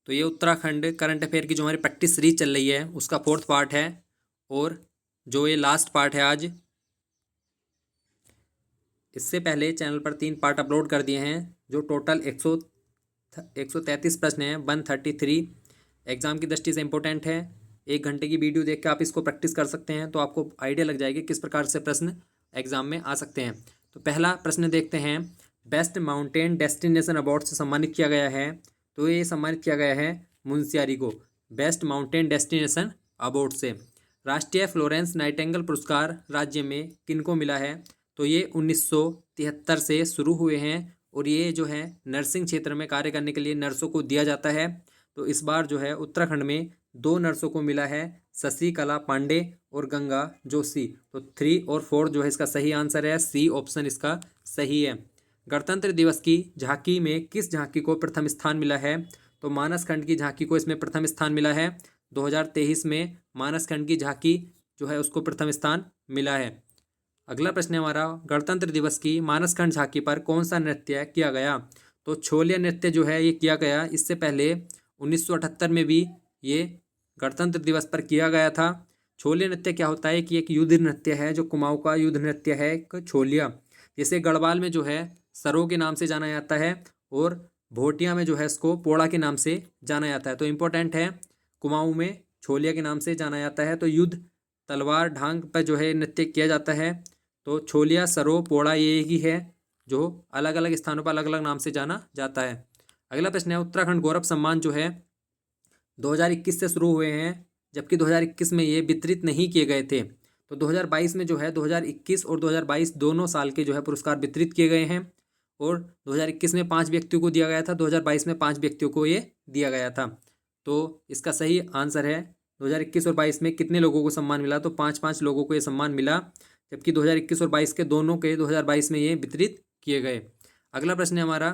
तो ये Uttarakhand current affair की जो हमारी प्रैक्टिस सीरीज चल रही है उसका 4th पार्ट है, और जो ये लास्ट पार्ट है आज। इससे पहले चैनल पर 3 पार्ट अपलोड कर दिए हैं, जो टोटल 133 प्रश्न हैं, 133। एग्जाम की दृष्टि से इंपॉर्टेंट है। 1 घंटे की वीडियो देख के आप इसको प्रैक्टिस कर सकते हैं, तो आपको आइडिया लग जाएगी किस प्रकार से प्रश्न एग्जाम में आ सकते हैं। तो पहला प्रश्न देखते हैं। बेस्ट माउंटेन डेस्टिनेशन अवार्ड से सम्मानित किया गया है, तो ये सम्मानित किया गया है मुंशियारी को बेस्ट माउंटेन डेस्टिनेशन अवार्ड से। राष्ट्रीय फ्लोरेंस नाइटिंगेल पुरस्कार राज्य में किनको मिला है, तो ये 1973 से शुरू हुए हैं, और ये जो है नर्सिंग क्षेत्र में कार्य करने के लिए नर्सों को दिया जाता है। तो इस बार जो है उत्तराखंड में 2 नर्सों को मिला है, शशिकला पांडे और गंगा जोशी। तो 3 और 4 जो है इसका सही आंसर है, सी ऑप्शन इसका सही है। गणतंत्र दिवस की झांकी में किस झांकी को प्रथम स्थान मिला है, तो मानस खंड की झांकी को इसमें प्रथम स्थान मिला है। 2023 में मानस खंड की झांकी जो है उसको प्रथम स्थान मिला है। अगला प्रश्न है हमारा, गणतंत्र दिवस की मानस खंड झांकी पर कौन सा नृत्य किया गया, तो छोलिया नृत्य जो है ये किया गया। इससे पहले 1978 में भी ये गणतंत्र दिवस पर किया गया था। छोलिया नृत्य क्या होता है कि एक युद्ध नृत्य है, जो कुमाऊं का युद्ध नृत्य है एक छोलिया, जिसे गढ़वाल में जो है सरो के नाम से जाना जाता है, और भोटिया में जो है इसको पोड़ा के नाम से जाना जाता है। तो इम्पोर्टेंट है, कुमाऊं में छोलिया के नाम से जाना जाता है। तो युद्ध तलवार ढांग पर जो है नृत्य किया जाता है। तो छोलिया सरो पोड़ा ये ही है, जो अलग अलग स्थानों पर अलग अलग नाम से जाना जाता है। अगला प्रश्न है, उत्तराखंड गौरव सम्मान जो है 2021 से शुरू हुए हैं, जबकि 2021 में ये वितरित नहीं किए गए थे। तो 2022 में जो है 2021 और 2022 दोनों साल के जो है पुरस्कार वितरित किए गए हैं, और 2021 में 5 व्यक्तियों को दिया गया था, 2022 में 5 व्यक्तियों को ये दिया गया था। तो इसका सही आंसर है 2021 और 22 में कितने लोगों को सम्मान मिला, तो 5-5 लोगों को ये सम्मान मिला, जबकि 2021 और 22 के दोनों के 2022 में ये वितरित किए गए। अगला प्रश्न है हमारा,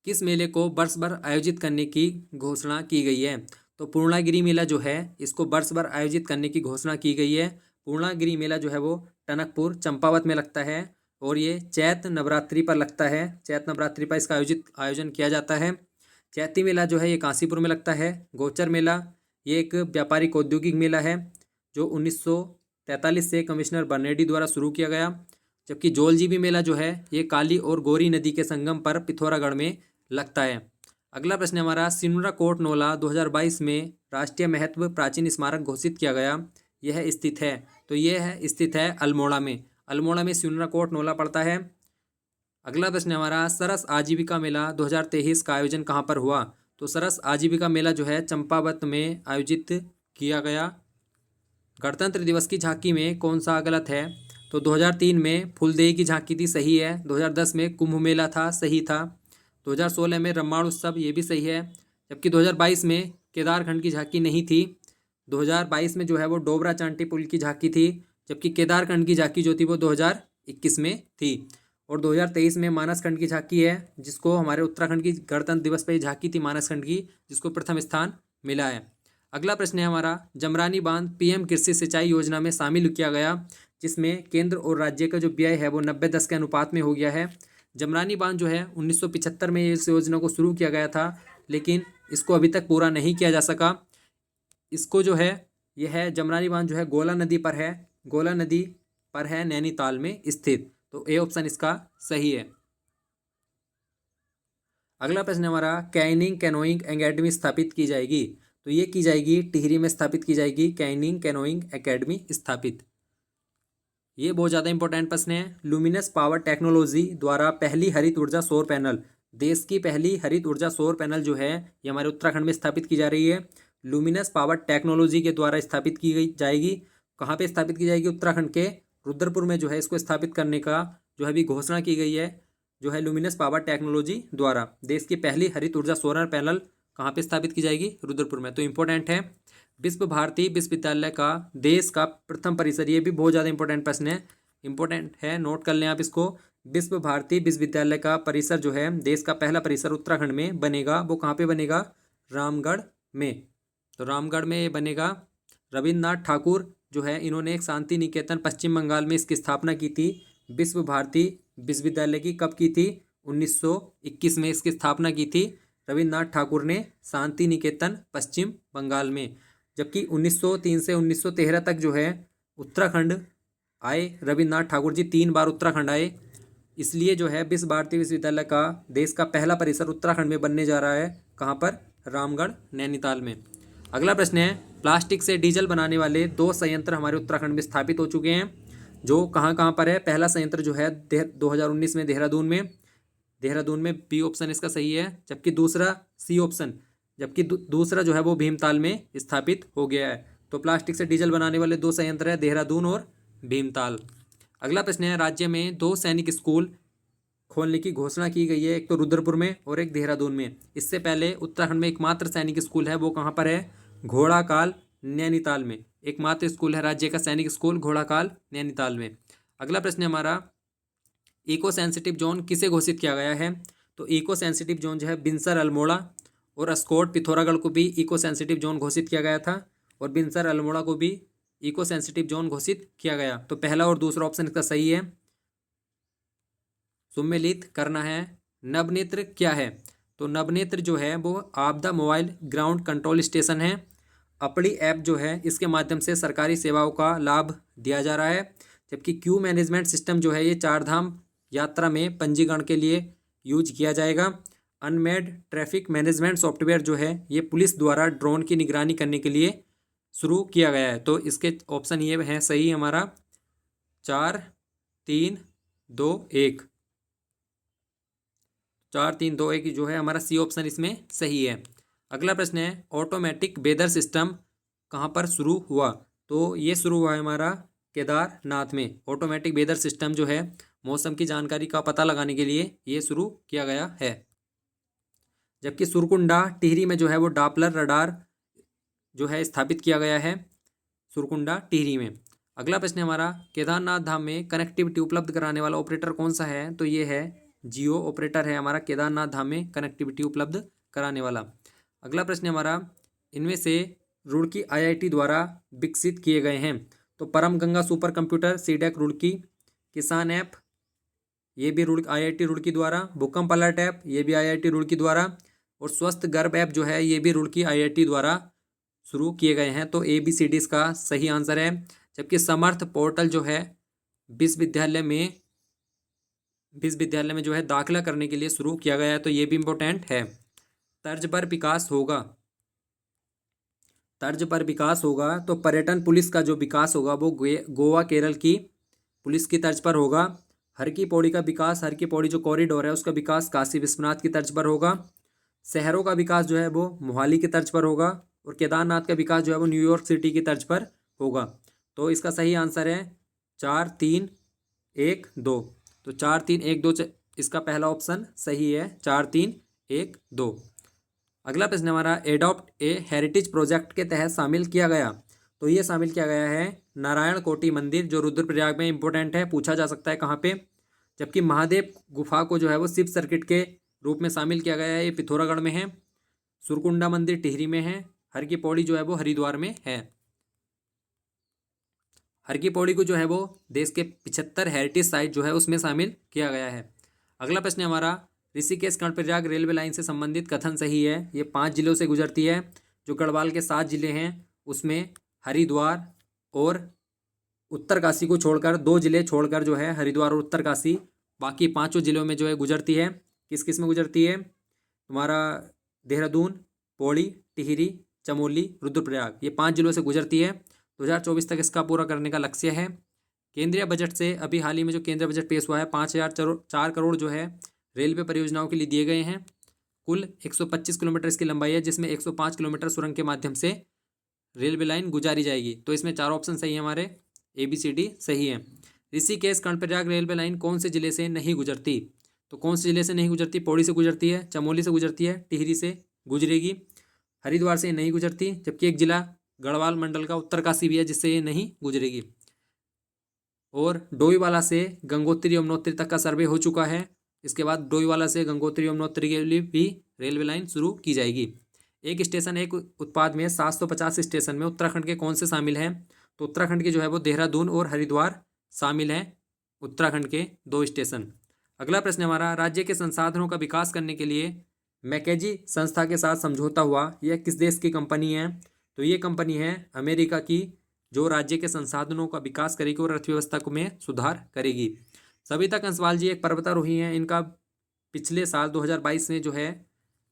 किस मेले को वर्ष भर आयोजित करने की घोषणा की गई है, तो पूर्णागिरि मेला जो है इसको वर्ष भर आयोजित करने की घोषणा की गई है। पूर्णागिरि मेला जो है वो टनकपुर चंपावत में लगता है, और ये चैत नवरात्रि पर लगता है। चैत नवरात्रि पर इसका आयोजन किया जाता है। चैती मेला जो है ये काशीपुर में लगता है। गोचर मेला ये एक व्यापारिक औद्योगिक मेला है, जो 1943 से कमिश्नर बर्नेडी द्वारा शुरू किया गया। जबकि जोलजीबी मेला जो है ये काली और गोरी नदी के संगम पर पिथौरागढ़ में लगता है। अगला प्रश्न हमारा, सिनुरा कोट नोला 2022 में राष्ट्रीय महत्व प्राचीन स्मारक घोषित किया गया, यह स्थित है, तो यह स्थित है अल्मोड़ा में। अल्मोड़ा में सिनुरा कोट नोला पड़ता है। अगला प्रश्न हमारा, सरस आजीविका मेला 2023 का आयोजन कहाँ पर हुआ, तो सरस आजीविका मेला जो है चंपावत में आयोजित किया गया। गणतंत्र दिवस की झांकी में कौन सा गलत है, तो 2003 में फूलदेई की झांकी थी, सही है। 2010 में कुंभ मेला था, सही था। 2016 में रम्माण उत्सव, ये भी सही है। जबकि 2022 में केदारखंड की झांकी नहीं थी। 2022 में जो है वो डोबरा चांटी पुल की झांकी थी, जबकि केदारखंड की झांकी जो थी वो 2021 में थी। और 2023 में मानसखंड की झांकी है, जिसको हमारे उत्तराखंड की गणतंत्र दिवस पर झांकी थी मानसखंड की, जिसको प्रथम स्थान मिला है। अगला प्रश्न है हमारा, जमरानी बांध पीएम कृषि सिंचाई योजना में शामिल किया गया, जिसमें केंद्र और राज्य का जो व्यय है वो 90-10 के अनुपात में हो गया है। जमरानी बांध जो है 1975 में इस योजना को शुरू किया गया था, लेकिन इसको अभी तक पूरा नहीं किया जा सका। इसको जो है यह है जमरानी बांध जो है गोला नदी पर है, गोला नदी पर है नैनीताल में स्थित। तो ए ऑप्शन इसका सही है। अगला प्रश्न हमारा, कैनिंग कैनोइंग एकेडमी स्थापित की जाएगी, तो ये की जाएगी टिहरी में स्थापित की जाएगी कैनिंग कैनोइंग एकेडमी स्थापित। ये बहुत ज़्यादा इंपॉर्टेंट प्रश्न है। लुमिनस पावर टेक्नोलॉजी द्वारा पहली हरित ऊर्जा सौर पैनल, देश की पहली हरित ऊर्जा सौर पैनल जो है ये हमारे उत्तराखंड में स्थापित की जा रही है। लुमिनस पावर टेक्नोलॉजी के द्वारा स्थापित की गई जाएगी। कहाँ पे स्थापित की जाएगी, उत्तराखंड के रुद्रपुर में जो है इसको स्थापित करने का जो है अभी घोषणा की गई है, जो है लुमिनस पावर टेक्नोलॉजी द्वारा। देश की पहली हरित ऊर्जा सोलर पैनल कहाँ पे स्थापित की जाएगी, रुद्रपुर में। तो इंपॉर्टेंट है। विश्व भारती विश्वविद्यालय का देश का प्रथम परिसर, ये भी बहुत ज़्यादा इंपॉर्टेंट प्रश्न है, इंपॉर्टेंट है, नोट कर लें आप इसको। विश्व भारती विश्वविद्यालय का परिसर जो है देश का पहला परिसर उत्तराखंड में बनेगा, वो कहाँ पे बनेगा, रामगढ़ में। तो रामगढ़ में ये बनेगा। रविन्द्रनाथ ठाकुर जो है इन्होंने एक शांति निकेतन पश्चिम बंगाल में इसकी स्थापना की थी। विश्व भारती विश्वविद्यालय की कब की थी, 1921 में इसकी स्थापना की थी रविन्द्रनाथ ठाकुर ने शांति निकेतन पश्चिम बंगाल में। जबकि 1903 से 1913 तक जो है उत्तराखंड आए रविन्द्रनाथ ठाकुर जी, 3 बार उत्तराखंड आए। इसलिए जो है विश्व भारती विश्वविद्यालय का देश का पहला परिसर उत्तराखंड में बनने जा रहा है। कहाँ पर? रामगढ़ नैनीताल में। अगला प्रश्न है, प्लास्टिक से डीजल बनाने वाले 2 संयंत्र हमारे उत्तराखंड में स्थापित हो चुके हैं, जो कहाँ कहाँ पर है? पहला संयंत्र जो है 2019 में देहरादून में बी ऑप्शन इसका सही है। जबकि दूसरा सी ऑप्शन, जबकि दूसरा जो है वो भीमताल में स्थापित हो गया है। तो प्लास्टिक से डीजल बनाने वाले 2 संयंत्र है देहरादून और भीमताल। अगला प्रश्न है, राज्य में 2 सैनिक स्कूल खोलने की घोषणा की गई है, एक तो रुद्रपुर में और एक देहरादून में। इससे पहले उत्तराखंड में एकमात्र सैनिक स्कूल है, वो कहाँ पर है? घोड़ाकाल नैनीताल में। एकमात्र स्कूल है राज्य का सैनिक स्कूल घोड़ाकाल नैनीताल में। अगला प्रश्न है हमारा, इको सेंसिटिव जोन किसे घोषित किया गया है? तो इको सेंसिटिव जोन जो है बिनसर अल्मोड़ा और अस्कोट पिथौरागढ़ को भी इको सेंसिटिव जोन घोषित किया गया था, और बिनसर अल्मोड़ा को भी इको सेंसिटिव जोन घोषित किया गया। तो पहला और दूसरा ऑप्शन इसका सही है। सुमेलित करना है। नवनेत्र क्या है? तो नवनेत्र जो है वो आपदा मोबाइल ग्राउंड कंट्रोल स्टेशन है। अपनी ऐप जो है इसके माध्यम से सरकारी सेवाओं का लाभ दिया जा रहा है। जबकि क्यू मैनेजमेंट सिस्टम जो है ये 4 धाम यात्रा में पंजीकरण के लिए यूज किया जाएगा। अनमेड ट्रैफिक मैनेजमेंट सॉफ्टवेयर जो है ये पुलिस द्वारा ड्रोन की निगरानी करने के लिए शुरू किया गया है। तो इसके ऑप्शन ये है सही हमारा 4 3 2 1 4 3 2 1 जो है हमारा सी ऑप्शन इसमें सही है। अगला प्रश्न है, ऑटोमेटिक वेदर सिस्टम कहाँ पर शुरू हुआ? तो ये शुरू हुआ है हमारा केदारनाथ में। ऑटोमेटिक वेदर सिस्टम जो है मौसम की जानकारी का पता लगाने के लिए ये शुरू किया गया है। जबकि सुरकुंडा टिहरी में जो है वो डॉपलर रडार जो है स्थापित किया गया है सुरकुंडा टिहरी में। अगला प्रश्न हमारा, केदारनाथ धाम में कनेक्टिविटी उपलब्ध कराने वाला ऑपरेटर कौन सा है? तो ये है जियो ऑपरेटर है हमारा केदारनाथ धाम में कनेक्टिविटी उपलब्ध कराने वाला। अगला प्रश्न हमारा, इनमें से रुड़की IIT द्वारा विकसित किए गए हैं? तो परम गंगा सुपर कंप्यूटर सीडेक रुड़की, किसान ऐप ये भी IIT रुड़की द्वारा, भूकंप अलर्ट ऐप ये भी IIT रुड़की द्वारा, और स्वस्थ गर्भ ऐप जो है ये भी रुड़की IIT द्वारा शुरू किए गए हैं। तो ABCD इसका सही आंसर है। जबकि समर्थ पोर्टल जो है विश्वविद्यालय में जो है दाखिला करने के लिए शुरू किया गया है, तो ये भी इम्पोर्टेंट है। तर्ज पर विकास होगा तो पर्यटन पुलिस का जो विकास होगा वो गोवा केरल की पुलिस की तर्ज पर होगा। हर की पौड़ी का विकास, हर की पौड़ी जो कॉरिडोर है उसका विकास काशी विश्वनाथ की तर्ज पर होगा। शहरों का विकास जो है वो मोहाली की तर्ज पर होगा, और केदारनाथ का विकास जो है वो न्यूयॉर्क सिटी की तर्ज पर होगा। तो इसका सही आंसर है 4 3 1 2। तो 4 3 1 2 इसका पहला ऑप्शन सही है, 4 3 1 2। अगला प्रश्न हमारा, एडॉप्ट ए हेरिटेज प्रोजेक्ट के तहत शामिल किया गया? तो ये शामिल किया गया है नारायण कोटि मंदिर जो रुद्रप्रयाग में इंपॉर्टेंट है, पूछा जा सकता है कहाँ पे। जबकि महादेव गुफा को जो है वो शिव सर्किट के रूप में शामिल किया गया है, ये पिथौरागढ़ में है। सुरकुंडा मंदिर टिहरी में है। हर की पौड़ी जो है वो हरिद्वार में है। हर की पौड़ी को जो है वो देश के 75 हेरिटेज साइट जो है उसमें शामिल किया गया है। अगला प्रश्न हमारा, ऋषिकेश कर्णप्रयाग रेलवे लाइन से संबंधित कथन सही है? ये 5 जिलों से गुजरती है। जो गढ़वाल के 7 जिले हैं उसमें हरिद्वार और उत्तरकाशी को छोड़कर 2 जिले छोड़कर जो है हरिद्वार और उत्तरकाशी, बाकी 5 जिलों में जो है गुजरती है। किस किस में गुजरती है? हमारा देहरादून, पौड़ी, टिहरी, चमोली, रुद्रप्रयाग, ये 5 जिलों से गुजरती है। 2024 तक इसका पूरा करने का लक्ष्य है। केंद्रीय बजट से अभी हाल ही में जो केंद्रीय बजट पेश हुआ है 5,004 करोड़ जो है रेलवे परियोजनाओं के लिए दिए गए हैं। कुल 125 किलोमीटर इसकी लंबाई है, जिसमें 105 किलोमीटर सुरंग के माध्यम से रेलवे लाइन गुजारी जाएगी। तो इसमें 4 ऑप्शन सही है हमारे, ABCD सही है। ऋषिकेश कर्णप्रयाग रेलवे लाइन कौन से जिले से नहीं गुजरती? तो कौन से जिले से नहीं गुजरती? पौड़ी से गुजरती है, चमोली से गुजरती है, टिहरी से गुजरेगी, हरिद्वार से नहीं गुजरती। जबकि एक जिला गढ़वाल मंडल का उत्तरकाशी भी है जिससे ये नहीं गुजरेगी। और डोईवाला से गंगोत्री यमुनोत्री तक का सर्वे हो चुका है। इसके बाद डोईवाला से गंगोत्री यमुनोत्री के लिए भी रेलवे लाइन शुरू की जाएगी। एक स्टेशन एक उत्पाद में 750 स्टेशन में उत्तराखंड के कौन से शामिल हैं? तो उत्तराखंड के जो है वो देहरादून और हरिद्वार शामिल हैं, उत्तराखंड के 2 स्टेशन। अगला प्रश्न हमारा, राज्य के संसाधनों का विकास करने के लिए मैकेजी संस्था के साथ समझौता हुआ, यह किस देश की कंपनी है? तो ये कंपनी है अमेरिका की, जो राज्य के संसाधनों का विकास करेगी और अर्थव्यवस्था में सुधार करेगी। सविता कंसवाल जी एक पर्वतारोही हैं। इनका पिछले साल 2022 में जो है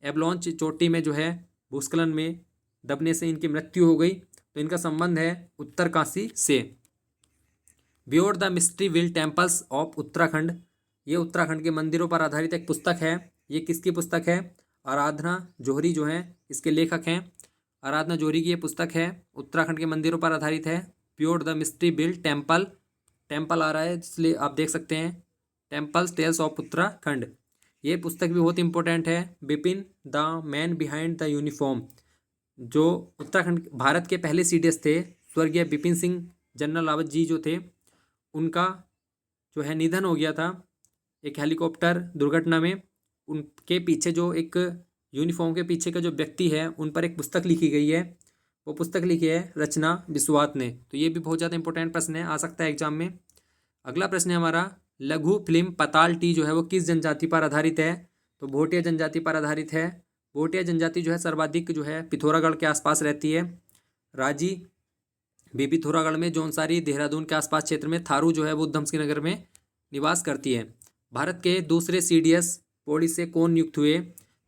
एवलांच चोटी में जो है भूस्खलन में दबने से इनकी मृत्यु हो गई। तो इनका संबंध है उत्तरकाशी से। Beyond the mystery will temples of Uttarakhand, ये उत्तराखंड के मंदिरों पर आधारित एक पुस्तक है। ये किसकी पुस्तक है? आराधना जौहरी जो है इसके लेखक हैं। आराधना जौहरी की ये पुस्तक है, उत्तराखंड के मंदिरों पर आधारित है। Beyond the mystery will temple, temple आ रहा है इसलिए आप देख सकते हैं टेम्पल्स टेल्स ऑफ उत्तराखंड। ये पुस्तक भी बहुत इंपॉर्टेंट है। Bipin the man behind the uniform, जो उत्तराखंड भारत के पहले CDS थे, स्वर्गीय बिपिन सिंह जनरल रावत जी जो थे, उनका जो है निधन हो गया था एक हेलीकॉप्टर दुर्घटना में। उनके पीछे जो एक यूनिफॉर्म के पीछे का जो व्यक्ति है, उन पर एक पुस्तक लिखी गई है। वो पुस्तक लिखी है रचना बिस्वात ने। तो ये भी बहुत ज़्यादा इंपॉर्टेंट प्रश्न है, आ सकता है एग्जाम में। अगला प्रश्न है हमारा, लघु फिल्म पताल टी जो है वो किस जनजाति पर आधारित है? तो भोटिया जनजाति पर आधारित है। भोटिया जनजाति जो है सर्वाधिक जो है पिथौरागढ़ के आसपास रहती है। राजी भी पिथौरागढ़ में, जौनसारी देहरादून के आसपास क्षेत्र में, थारू जो है वो उधम सिंह नगर में निवास करती है। भारत के दूसरे CDS पौड़ी से कौन नियुक्त हुए?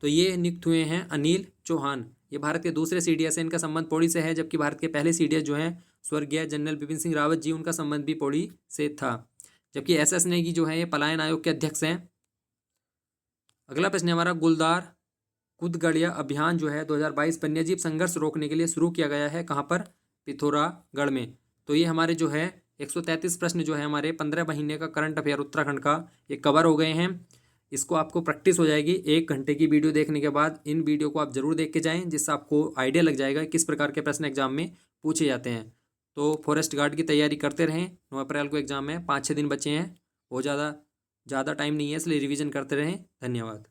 तो ये नियुक्त हुए हैं अनिल चौहान। ये भारत के दूसरे CDS है, इनका संबंध पौड़ी से है। जबकि भारत के पहले CDS जो हैं स्वर्गीय जनरल बिपिन सिंह रावत जी, उनका संबंध भी पौड़ी से था। जबकि SS नेगी जो है ये पलायन आयोग के अध्यक्ष हैं। अगला प्रश्न हमारा, गुलदार कुदगड़िया अभियान जो है 2022 वन्यजीव संघर्ष रोकने के लिए शुरू किया गया है, कहाँ पर? पिथौरागढ़ में। तो ये हमारे जो है 133 प्रश्न जो है हमारे 15 महीने का करंट अफेयर उत्तराखंड का ये कवर हो गए हैं। इसको आपको प्रैक्टिस हो जाएगी 1 घंटे की वीडियो देखने के बाद। इन वीडियो को आप जरूर देख के जाएं, जिससे आपको आइडिया लग जाएगा किस प्रकार के प्रश्न एग्जाम में पूछे जाते हैं। तो फॉरेस्ट गार्ड की तैयारी करते रहें। 9 अप्रैल को एग्जाम में 5-6 दिन बचे हैं, बहुत ज़्यादा टाइम नहीं है, इसलिए रिविज़न करते रहें। धन्यवाद।